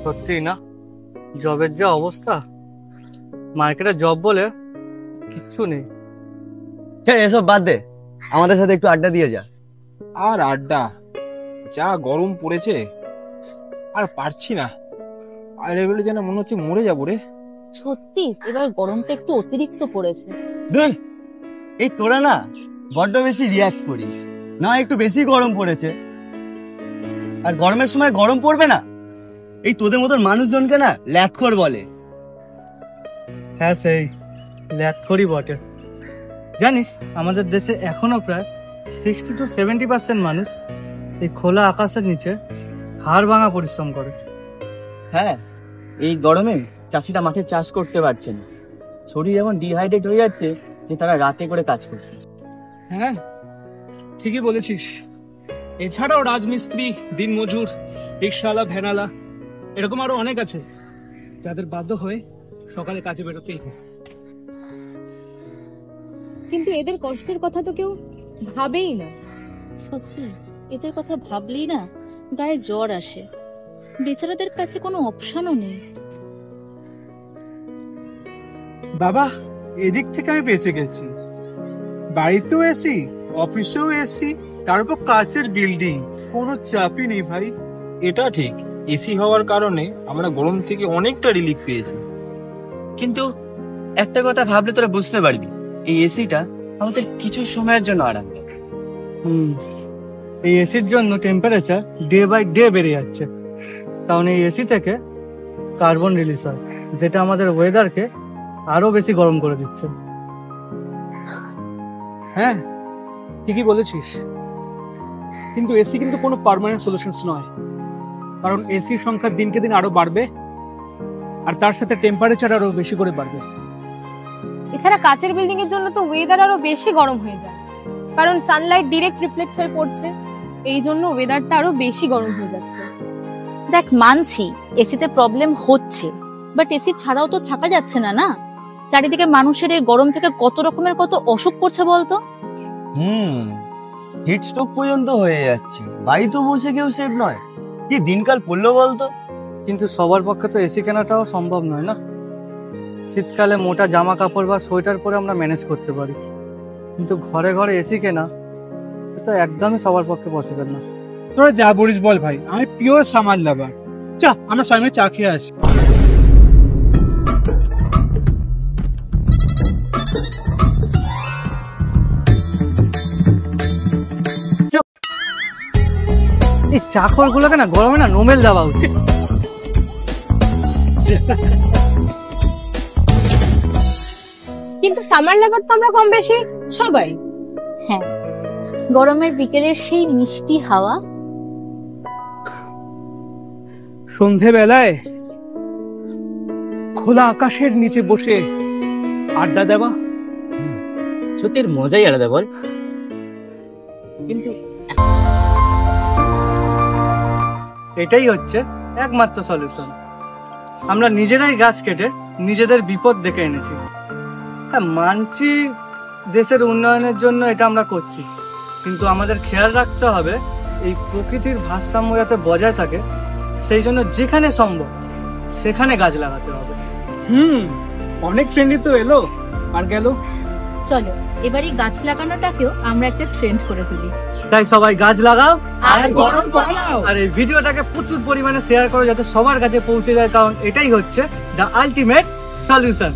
সত্যি না, জবের যা অবস্থা, মার্কেটে জব বলে কিচ্ছু নেই। এসব বাদ দে, আমাদের সাথে একটু আড্ডা দিয়ে যা। আর আড্ডা? যা গরম পড়েছে আর পারছি না, আর এগুলো যেন মনে হচ্ছে মরে যাবো রে। সত্যি এবার গরমটা একটু অতিরিক্ত পড়েছে। এই তোরা না বড্ড বেশি রিয়াক্ট করিস না, একটু বেশি গরম পড়েছে, আর গরমের সময় গরম পড়বে না, এই তোদের মতন মানুষজনকে না ল্যাথখোর বলে। হ্যাঁ, সেই ল্যাথখোরই বটে। জানিস আমাদের দেশে এখনো প্রায় 60-70% মানুষ এই খোলা আকাশের নিচে হাড় ভাঙা পরিশ্রম করে। হ্যাঁ, এই গরমে চাষিরা মাঠে চাষ করতে পারছে না, শরীর এমন ডিহাইড্রেট হয়ে যাচ্ছে যে তারা রাতে করে কাজ করছে। হ্যাঁ, ঠিকই বলেছিস। এছাড়াও রাজমিস্ত্রি, দিনমজুর, রিক্সাওয়ালা, ভ্যানালা, এরকম আরো অনেক আছে যাদের বাধ্য হয়ে সকালে কাজে বেরোতেই হয়। কিন্তু এদের কষ্টের কথা তো কেউ ভাবেই না। সত্যি এদের কথা ভাবলেই না গায়ে জ্বর আসে। বেচারাদের কাছে কোনো অপশনও নেই। বাবা, এদিক থেকে আমি বেঁচে গেছি। বাড়িতেও এসি, অফিসেও এসি, তারপর কাচের বিল্ডিং, কোনো চাপই নেই ভাই। এটা ঠিক, এসি হওয়ার কারণে আমরা গরম থেকে অনেকটা রিলিফ পেয়েছি। কিন্তু একটা কথা ভাবলে তোরা বুঝতে পারবি, এই এসিটা আমাদের কিছু সময়ের জন্য আরাম দেয়। এই এসির জন্য টেম্পারেচার ডে বাই ডে বেড়ে যাচ্ছে, কারণ এই এসি থেকে কার্বন রিলিজ হয়, যেটা আমাদের ওয়েদারকে আরো বেশি গরম করে দিচ্ছে। হ্যাঁ, ঠিকই বলেছিস। কিন্তু এসি কিন্তু কোনো পার্মানেন্ট সলিউশন নয়, কারণ এসির সংখ্যা দিনকে দিন আরো বাড়বে, আর তার সাথে টেম্পারেচার আরো বেশি করে বাড়বে। এছাড়া কাচের বিল্ডিং এর জন্য তো ওয়েদার আরো বেশি গরম হয়ে যায়, কারণ সানলাইট ডিরেক্ট রিফ্লেক্ট হয়ে পড়ছে, এই জন্য ওয়েদারটা আরো বেশি গরম হয়ে যাচ্ছে। দেখ, মানছি এসিতে প্রবলেম হচ্ছে, বাট এসি ছাড়াও তো থাকা যাচ্ছে না। না, চারিদিকে মানুষের এই গরম থেকে কত রকমের কত অসুখ করছে বলতো। হিট স্ট্রোক পর্যন্ত হয়ে যাচ্ছে, বাড়িতে বসে কেউ সেফ নয়। কি দিনকাল পড়লো বলতো। কিন্তু সবার পক্ষে তো এসি কেনাটাও সম্ভব নয় না। শীতকালে মোটা জামা কাপড় বা সোয়েটার পরে আমরা ম্যানেজ করতে পারি, কিন্তু ঘরে ঘরে এসি কেনা এটা একদমই সবার পক্ষে পসিবল না। তোরা যা বলিস বল ভাই, আমি পিওর সামার লাভার। চা, আমরা সবাই মিলে চা খেয়ে আসি। এই চাকর গুলোকে না গরমে না নোমেল দেওয়া উচিত। কিন্তু সামার লাভার তো আমরা কম বেশি সবাই। হ্যাঁ, গরমের বিকেলের সেই মিষ্টি হাওয়া, সন্ধেবেলায় খোলা আকাশের নিচে বসে আড্ডা দেওয়া, সত্যির মজাই আলাদা বল। কিন্তু এটাই হচ্ছে একমাত্র সলিউশন। আমরা নিজেরাই গাছ কেটে নিজেদের বিপদ ডেকে এনেছি। হ্যাঁ, মানছি দেশের উন্নয়নের জন্য এটা আমরা করছি, কিন্তু আমাদের খেয়াল রাখতে হবে এই প্রকৃতির ভারসাম্য যাতে বজায় থাকে, সেই জন্য যেখানে সম্ভব সেখানে গাছ লাগাতে হবে। অনেক ট্রেন্ডই তো এলো আর গেল। চলো এবার এই গাছ লাগানোটাকেও আমরা একটা ট্রেন্ড করে তুলি। তাই সবাই গাছ লাগাও আর গরম কমাও। আর এই ভিডিওটাকে প্রচুর পরিমাণে শেয়ার করো যাতে সবার কাছে পৌঁছে যায়, কারণ এটাই হচ্ছে দ্য আলটিমেট সলিউশন।